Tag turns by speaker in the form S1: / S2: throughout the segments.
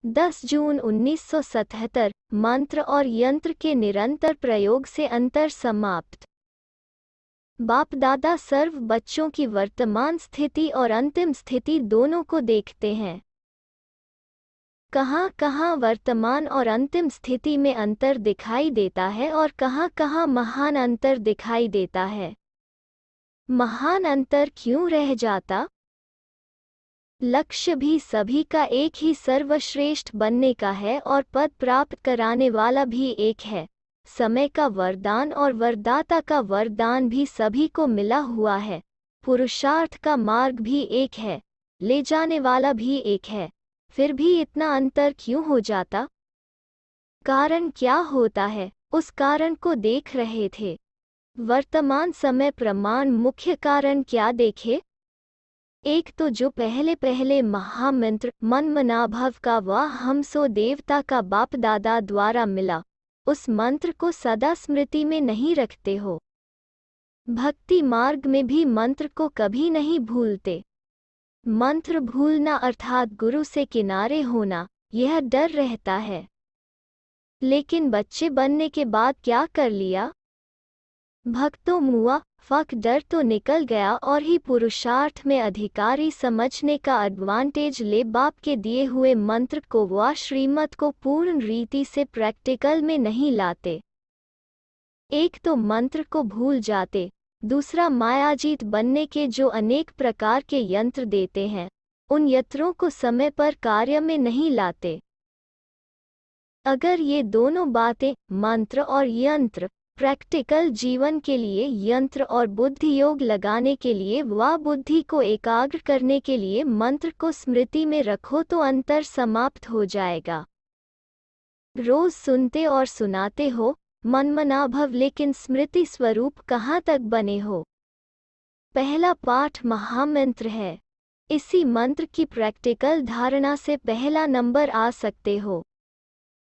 S1: 10 जून 1977 मंत्र और यंत्र के निरंतर प्रयोग से अंतर समाप्त। बाप दादा सर्व बच्चों की वर्तमान स्थिति और अंतिम स्थिति दोनों को देखते हैं। कहाँ कहाँ वर्तमान और अंतिम स्थिति में अंतर दिखाई देता है और कहाँ कहाँ महान अंतर दिखाई देता है। महान अंतर क्यों रह जाता? लक्ष्य भी सभी का एक ही सर्वश्रेष्ठ बनने का है और पद प्राप्त कराने वाला भी एक है। समय का वरदान और वरदाता का वरदान भी सभी को मिला हुआ है। पुरुषार्थ का मार्ग भी एक है, ले जाने वाला भी एक है। फिर भी इतना अंतर क्यों हो जाता? कारण क्या होता है, उस कारण को देख रहे थे। वर्तमान समय प्रमाण मुख्य कारण क्या देखे? एक तो जो पहले पहले महामंत्र मनमनाभव का वह हमसो देवता का बाप दादा द्वारा मिला, उस मंत्र को सदा स्मृति में नहीं रखते हो। भक्ति मार्ग में भी मंत्र को कभी नहीं भूलते। मंत्र भूलना अर्थात गुरु से किनारे होना, यह डर रहता है। लेकिन बच्चे बनने के बाद क्या कर लिया? भक्तों मुआ फक डर तो निकल गया और ही पुरुषार्थ में अधिकारी समझने का एडवांटेज ले बाप के दिए हुए मंत्र को व श्रीमत को पूर्ण रीति से प्रैक्टिकल में नहीं लाते। एक तो मंत्र को भूल जाते, दूसरा मायाजीत बनने के जो अनेक प्रकार के यंत्र देते हैं, उन यंत्रों को समय पर कार्य में नहीं लाते। अगर ये दोनों बातें मंत्र और यंत्र प्रैक्टिकल जीवन के लिए यंत्र और बुद्धि योग लगाने के लिए व बुद्धि को एकाग्र करने के लिए मंत्र को स्मृति में रखो तो अंतर समाप्त हो जाएगा। रोज सुनते और सुनाते हो मनमनाभव, लेकिन स्मृति स्वरूप कहाँ तक बने हो? पहला पाठ महामंत्र है। इसी मंत्र की प्रैक्टिकल धारणा से पहला नंबर आ सकते हो।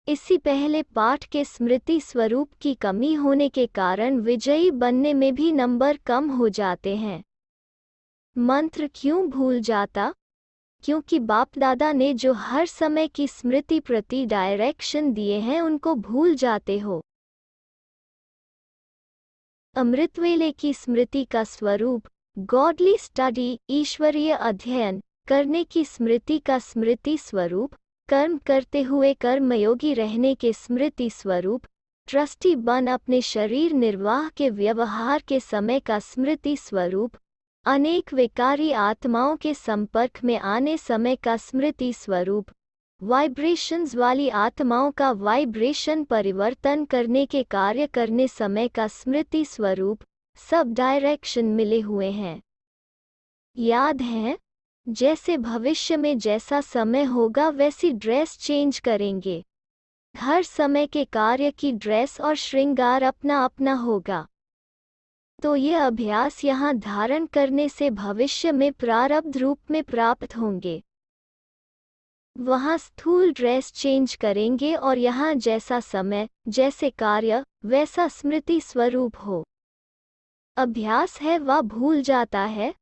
S1: इसी पहले पाठ के स्मृति स्वरूप की कमी होने के कारण विजयी बनने में भी नंबर कम हो जाते हैं। मंत्र क्यों भूल जाता? क्योंकि बाप दादा ने जो हर समय की स्मृति प्रति डायरेक्शन दिए हैं उनको भूल जाते हो। अमृतवेले की स्मृति का स्वरूप गॉडली स्टडी, ईश्वरीय अध्ययन करने की स्मृति का स्मृति स्वरूप, कर्म करते हुए कर्मयोगी रहने के स्मृति स्वरूप, ट्रस्टी बन अपने शरीर निर्वाह के व्यवहार के समय का स्मृति स्वरूप, अनेक विकारी आत्माओं के संपर्क में आने समय का स्मृति स्वरूप, वाइब्रेशंस वाली आत्माओं का वाइब्रेशन परिवर्तन करने के कार्य करने समय का स्मृति स्वरूप, सब डायरेक्शन मिले हुए हैं। याद है? जैसे भविष्य में जैसा समय होगा वैसी ड्रेस चेंज करेंगे। हर समय के कार्य की ड्रेस और श्रृंगार अपना अपना होगा। तो ये अभ्यास यहाँ धारण करने से भविष्य में प्रारब्ध रूप में प्राप्त होंगे। वहाँ स्थूल ड्रेस चेंज करेंगे और यहाँ जैसा समय, जैसे कार्य, वैसा स्मृति स्वरूप हो। अभ्यास है वह भूल जाता है।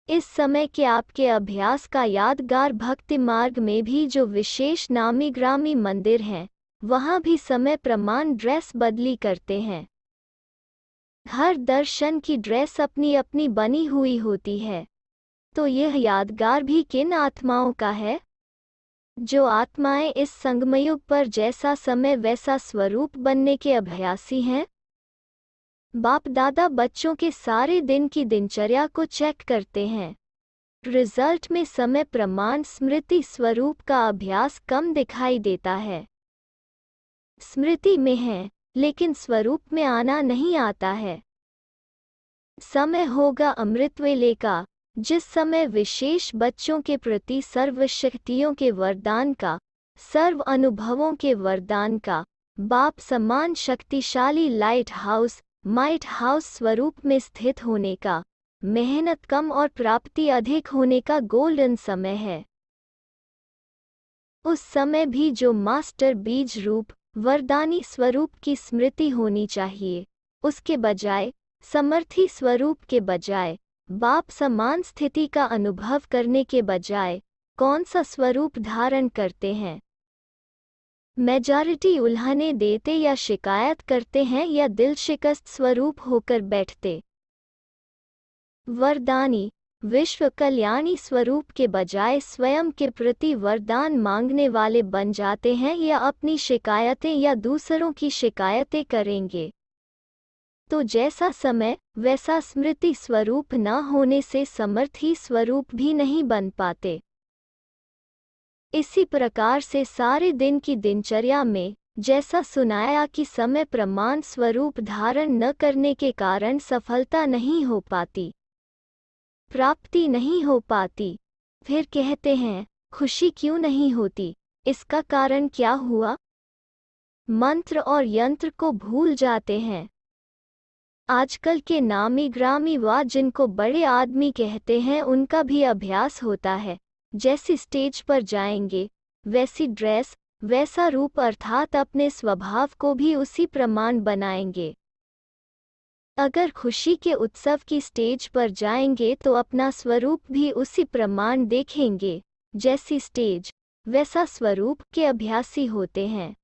S1: इस समय के आपके अभ्यास का यादगार भक्ति मार्ग में भी जो विशेष नामी ग्रामी मंदिर हैं, वहाँ भी समय प्रमाण ड्रेस बदली करते हैं। हर दर्शन की ड्रेस अपनी अपनी बनी हुई होती है। तो यह यादगार भी किन आत्माओं का है? जो आत्माएं इस संगमयुग पर जैसा समय वैसा स्वरूप बनने के अभ्यासी हैं। बाप दादा बच्चों के सारे दिन की दिनचर्या को चेक करते हैं। रिजल्ट में समय प्रमाण स्मृति स्वरूप का अभ्यास कम दिखाई देता है। स्मृति में है लेकिन स्वरूप में आना नहीं आता है। समय होगा अमृतवेले का, जिस समय विशेष बच्चों के प्रति सर्व शक्तियों के वरदान का, सर्व अनुभवों के वरदान का, बाप समान शक्तिशाली लाइट हाउस स्वरूप में स्थित होने का, मेहनत कम और प्राप्ति अधिक होने का गोल्डन समय है। उस समय भी जो मास्टर बीज रूप वरदानी स्वरूप की स्मृति होनी चाहिए, उसके बजाय समर्थी स्वरूप के बजाय बाप समान स्थिति का अनुभव करने के बजाय कौन सा स्वरूप धारण करते हैं? मेजॉरिटी उल्हाने देते या शिकायत करते हैं या दिल शिकस्त स्वरूप होकर बैठते? वरदानी विश्व कल्याणी स्वरूप के बजाय स्वयं के प्रति वरदान मांगने वाले बन जाते हैं या अपनी शिकायतें या दूसरों की शिकायतें करेंगे? तो जैसा समय वैसा स्मृति स्वरूप न होने से समर्थी स्वरूप भी नहीं बन पाते। इसी प्रकार से सारे दिन की दिनचर्या में जैसा सुनाया कि समय प्रमाण स्वरूप धारण न करने के कारण सफलता नहीं हो पाती, प्राप्ति नहीं हो पाती। फिर कहते हैं खुशी क्यों नहीं होती, इसका कारण क्या हुआ? मंत्र और यंत्र को भूल जाते हैं। आजकल के नामी ग्रामी व जिनको बड़े आदमी कहते हैं उनका भी अभ्यास होता है, जैसी स्टेज पर जाएंगे वैसी ड्रेस वैसा रूप, अर्थात अपने स्वभाव को भी उसी प्रमाण बनाएंगे। अगर खुशी के उत्सव की स्टेज पर जाएंगे तो अपना स्वरूप भी उसी प्रमाण देखेंगे, जैसी स्टेज वैसा स्वरूप के अभ्यासी होते हैं।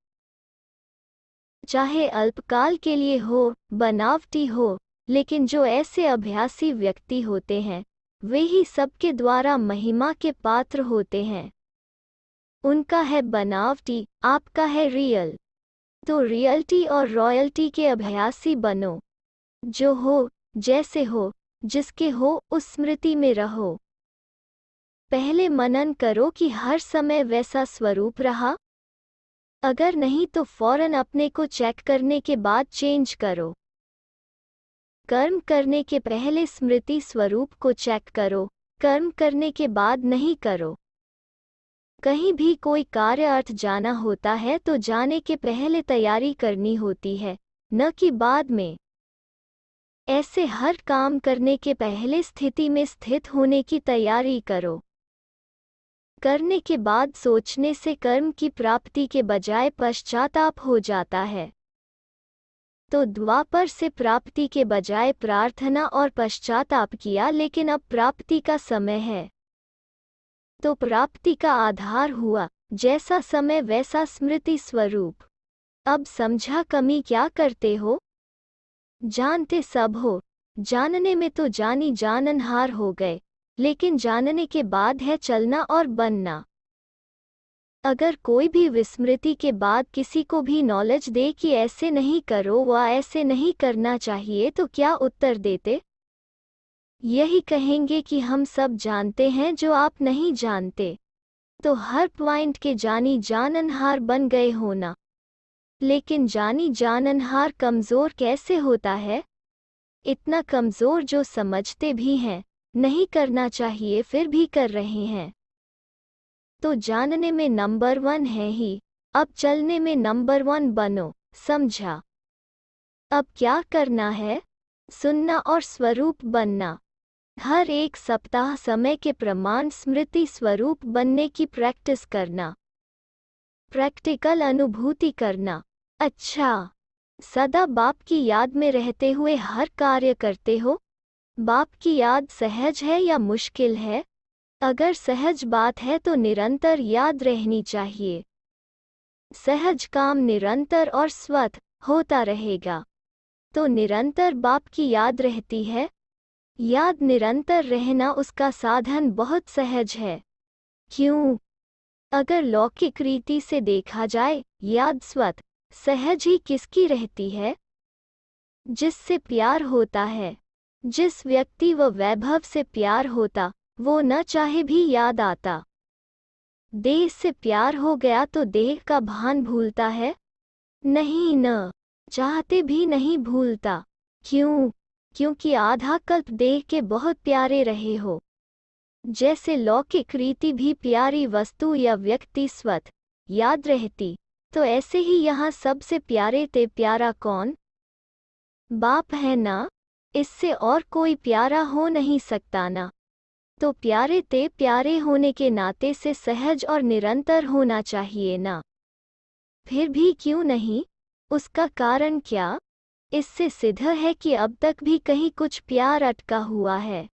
S1: चाहे अल्पकाल के लिए हो, बनावटी हो, लेकिन जो ऐसे अभ्यासी व्यक्ति होते हैं वे ही सबके द्वारा महिमा के पात्र होते हैं। उनका है बनावटी, आपका है रियल। तो रियल्टी और रॉयल्टी के अभ्यासी बनो। जो हो, जैसे हो, जिसके हो उस स्मृति में रहो। पहले मनन करो कि हर समय वैसा स्वरूप रहा। अगर नहीं तो फौरन अपने को चेक करने के बाद चेंज करो। कर्म करने के पहले स्मृति स्वरूप को चेक करो, कर्म करने के बाद नहीं करो। कहीं भी कोई कार्य अर्थ जाना होता है तो जाने के पहले तैयारी करनी होती है, न कि बाद में। ऐसे हर काम करने के पहले स्थिति में स्थित होने की तैयारी करो। करने के बाद सोचने से कर्म की प्राप्ति के बजाय पश्चाताप हो जाता है। तो द्वापर से प्राप्ति के बजाय प्रार्थना और पश्चाताप किया, लेकिन अब प्राप्ति का समय है। तो प्राप्ति का आधार हुआ जैसा समय वैसा स्मृति स्वरूप। अब समझा कमी क्या करते हो? जानते सब हो, जानने में तो जानी जाननहार हो गए, लेकिन जानने के बाद है चलना और बनना। अगर कोई भी विस्मृति के बाद किसी को भी नॉलेज दे कि ऐसे नहीं करो व ऐसे नहीं करना चाहिए, तो क्या उत्तर देते? यही कहेंगे कि हम सब जानते हैं जो आप नहीं जानते। तो हर पॉइंट के जानी जाननहार बन गए होना। लेकिन जानी जाननहार कमज़ोर कैसे होता है? इतना कमज़ोर जो समझते भी हैं नहीं करना चाहिए फिर भी कर रहे हैं। तो जानने में नंबर 1 है ही, अब चलने में नंबर 1 बनो। समझा? अब क्या करना है? सुनना और स्वरूप बनना। हर एक सप्ताह समय के प्रमाण स्मृति स्वरूप बनने की प्रैक्टिस करना, प्रैक्टिकल अनुभूति करना। अच्छा, सदा बाप की याद में रहते हुए हर कार्य करते हो? बाप की याद सहज है या मुश्किल है? अगर सहज बात है तो निरंतर याद रहनी चाहिए। सहज काम निरंतर और स्वतः होता रहेगा। तो निरंतर बाप की याद रहती है। याद निरंतर रहना उसका साधन बहुत सहज है। क्यों? अगर लौकिक रीति से देखा जाए, याद स्वतः सहज ही किसकी रहती है? जिससे प्यार होता है। जिस व्यक्ति व वैभव से प्यार होता, वो न चाहे भी याद आता। देह से प्यार हो गया तो देह का भान भूलता है? नहीं, न चाहते भी नहीं भूलता। क्यों? क्योंकि आधा कल्प देह के बहुत प्यारे रहे हो। जैसे लौकिक रीति भी प्यारी वस्तु या व्यक्ति स्वतः याद रहती, तो ऐसे ही यहाँ सबसे प्यारे ते प्यारा कौन? बाप है ना। इससे और कोई प्यारा हो नहीं सकता ना। तो प्यारे ते प्यारे होने के नाते से सहज और निरंतर होना चाहिए ना। फिर भी क्यों नहीं? उसका कारण क्या? इससे सिद्ध है कि अब तक भी कहीं कुछ प्यार अटका हुआ है।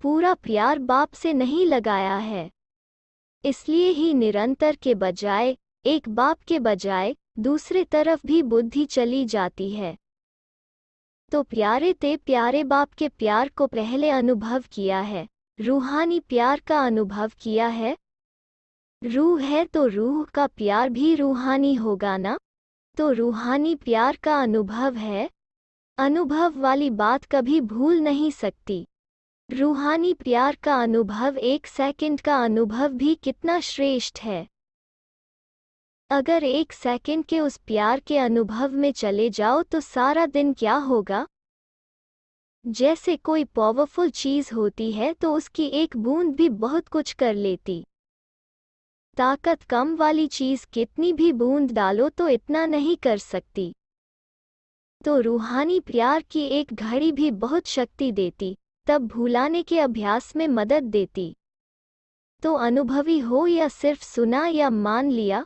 S1: पूरा प्यार बाप से नहीं लगाया है। इसलिए ही निरंतर के बजाय, एक बाप के बजाय दूसरे तरफ भी बुद्धि चली जाती है। तो प्यारे ते प्यारे बाप के प्यार को पहले अनुभव किया है, रूहानी प्यार का अनुभव किया है। रूह है तो रूह का प्यार भी रूहानी होगा ना। तो रूहानी प्यार का अनुभव है, अनुभव वाली बात कभी भूल नहीं सकती। रूहानी प्यार का अनुभव 1 सेकंड का अनुभव भी कितना श्रेष्ठ है। अगर 1 सेकंड के उस प्यार के अनुभव में चले जाओ तो सारा दिन क्या होगा। जैसे कोई पावरफुल चीज होती है तो उसकी एक बूंद भी बहुत कुछ कर लेती। ताकत कम वाली चीज कितनी भी बूंद डालो तो इतना नहीं कर सकती। तो रूहानी प्यार की एक घड़ी भी बहुत शक्ति देती, तब भुलाने के अभ्यास में मदद देती। तो अनुभवी हो या सिर्फ सुना या मान लिया,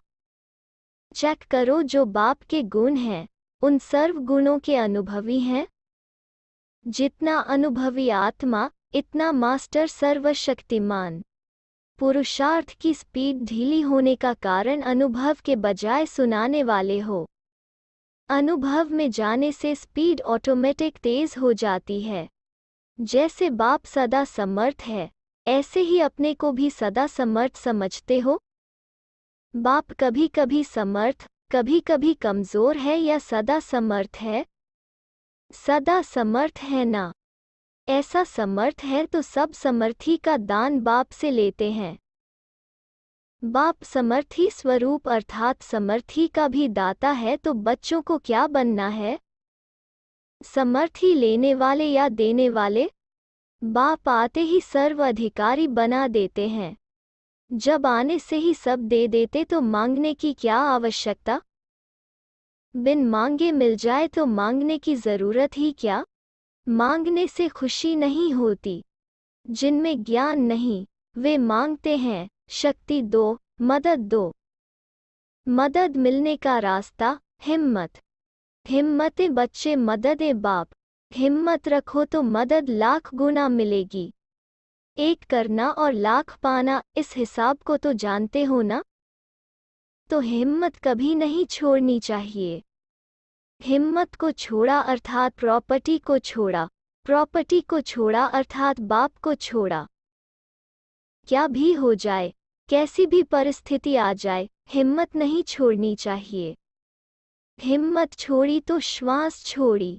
S1: चेक करो जो बाप के गुण हैं, उन सर्व गुणों के अनुभवी हैं। जितना अनुभवी आत्मा, इतना मास्टर सर्वशक्तिमान। पुरुषार्थ की स्पीड ढीली होने का कारण अनुभव के बजाय सुनाने वाले हो। अनुभव में जाने से स्पीड ऑटोमेटिक तेज हो जाती है। जैसे बाप सदा समर्थ है, ऐसे ही अपने को भी सदा समर्थ समझते हो। बाप कभी कभी समर्थ, कभी कभी कमजोर है या सदा समर्थ है? सदा समर्थ है ना। ऐसा समर्थ है तो सब समर्थी का दान बाप से लेते हैं। बाप समर्थी स्वरूप अर्थात समर्थी का भी दाता है, तो बच्चों को क्या बनना है? समर्थी लेने वाले या देने वाले? बाप आते ही सर्व अधिकारी बना देते हैं। जब आने से ही सब दे देते तो मांगने की क्या आवश्यकता। बिन मांगे मिल जाए तो मांगने की जरूरत ही क्या। मांगने से खुशी नहीं होती। जिनमें ज्ञान नहीं, वे मांगते हैं शक्ति दो, मदद दो। मदद मिलने का रास्ता हिम्मत। हिम्मते बच्चे मददे बाप। हिम्मत रखो तो मदद लाख गुना मिलेगी। एक करना और लाख पाना, इस हिसाब को तो जानते हो ना। तो हिम्मत कभी नहीं छोड़नी चाहिए। हिम्मत को छोड़ा अर्थात प्रॉपर्टी को छोड़ा, प्रॉपर्टी को छोड़ा अर्थात बाप को छोड़ा। क्या भी हो जाए, कैसी भी परिस्थिति आ जाए, हिम्मत नहीं छोड़नी चाहिए। हिम्मत छोड़ी तो श्वास छोड़ी।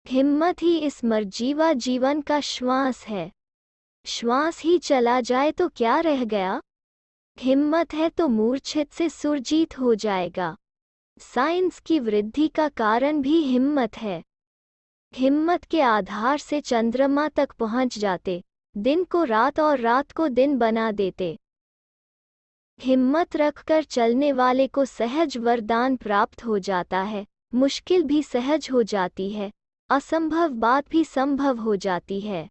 S1: हिम्मत ही इस मरजीवा जीवन का श्वास है। श्वास ही चला जाए तो क्या रह गया। हिम्मत है तो मूर्छित से सुरजीत हो जाएगा। साइंस की वृद्धि का कारण भी हिम्मत है। हिम्मत के आधार से चंद्रमा तक पहुंच जाते, दिन को रात और रात को दिन बना देते। हिम्मत रखकर चलने वाले को सहज वरदान प्राप्त हो जाता है। मुश्किल भी सहज हो जाती है, असंभव बात भी संभव हो जाती है।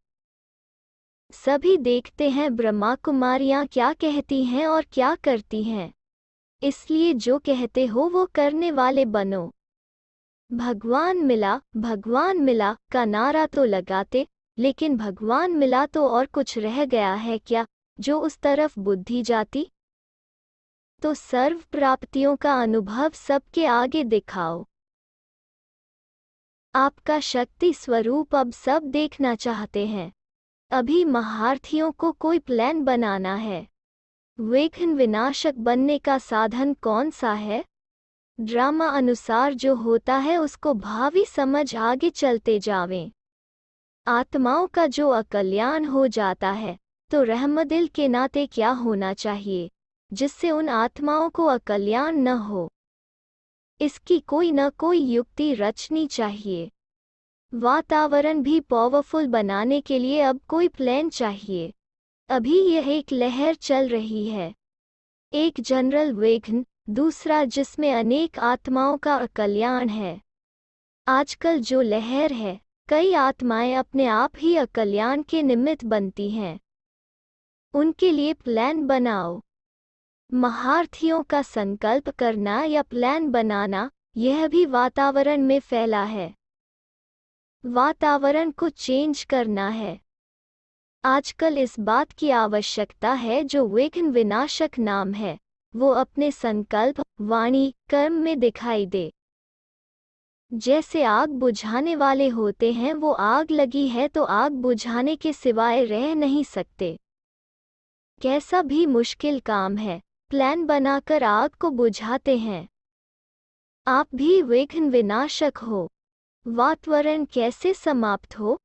S1: सभी देखते हैं ब्रह्मा कुमारियां क्या कहती हैं और क्या करती हैं। इसलिए जो कहते हो वो करने वाले बनो। भगवान मिला का नारा तो लगाते, लेकिन भगवान मिला तो और कुछ रह गया है क्या, जो उस तरफ बुद्धि जाती। तो सर्व प्राप्तियों का अनुभव सबके आगे दिखाओ। आपका शक्ति स्वरूप अब सब देखना चाहते हैं। अभी महारथियों को कोई प्लान बनाना है। विघ्न विनाशक बनने का साधन कौन सा है? ड्रामा अनुसार जो होता है उसको भावी समझ आगे चलते जावें। आत्माओं का जो अकल्याण हो जाता है, तो रहमदिल के नाते क्या होना चाहिए जिससे उन आत्माओं को अकल्याण न हो। इसकी कोई न कोई युक्ति रचनी चाहिए। वातावरण भी पावरफुल बनाने के लिए अब कोई प्लान चाहिए। अभी यह एक लहर चल रही है, एक जनरल विघ्न, दूसरा जिसमें अनेक आत्माओं का कल्याण है। आजकल जो लहर है, कई आत्माएं अपने आप ही अकल्याण के निमित्त बनती हैं। उनके लिए प्लान बनाओ। महारथियों का संकल्प करना या प्लान बनाना, यह भी वातावरण में फैला है। वातावरण को चेंज करना है। आजकल इस बात की आवश्यकता है जो विघ्न विनाशक नाम है, वो अपने संकल्प, वाणी, कर्म में दिखाई दे। जैसे आग बुझाने वाले होते हैं, वो आग लगी है तो आग बुझाने के सिवाय रह नहीं सकते। कैसा भी मुश्किल काम है, प्लान बनाकर आग को बुझाते हैं। आप भी विघ्न विनाशक हो। वातावरण कैसे समाप्त हो?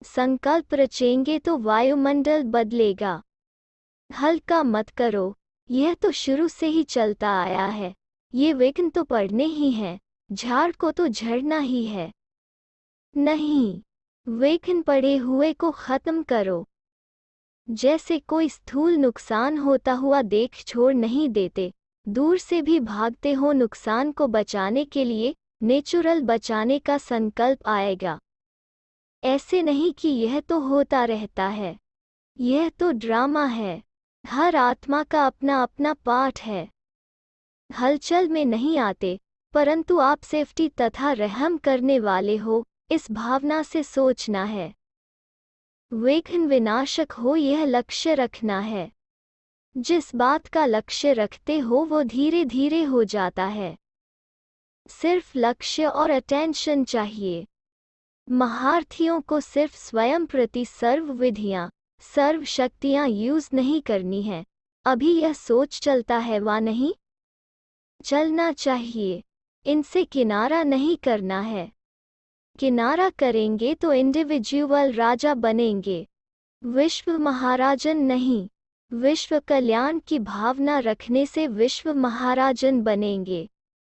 S1: संकल्प रचेंगे तो वायुमंडल बदलेगा। हल्का मत करो, यह तो शुरू से ही चलता आया है। ये विघ्न तो पड़ने ही हैं, झाड़ को तो झड़ना ही है। नहीं, विघ्न पड़े हुए को खत्म करो। जैसे कोई स्थूल नुकसान होता हुआ देख छोड़ नहीं देते, दूर से भी भागते हो नुकसान को बचाने के लिए, नेचुरल बचाने का संकल्प आएगा। ऐसे नहीं कि यह तो होता रहता है, यह तो ड्रामा है। हर आत्मा का अपना अपना पाठ है। हलचल में नहीं आते, परंतु आप सेफ्टी तथा रहम करने वाले हो, इस भावना से सोचना है। विघ्न विनाशक हो यह लक्ष्य रखना है। जिस बात का लक्ष्य रखते हो वो धीरे धीरे हो जाता है। सिर्फ लक्ष्य और अटेंशन चाहिए। महारथियों को सिर्फ स्वयं प्रति सर्व विधियां, सर्व शक्तियां यूज नहीं करनी है। अभी यह सोच चलता है वा नहीं चलना चाहिए। इनसे किनारा नहीं करना है। किनारा करेंगे तो इंडिविजुअल राजा बनेंगे, विश्व महाराजन नहीं। विश्व कल्याण की भावना रखने से विश्व महाराजन बनेंगे।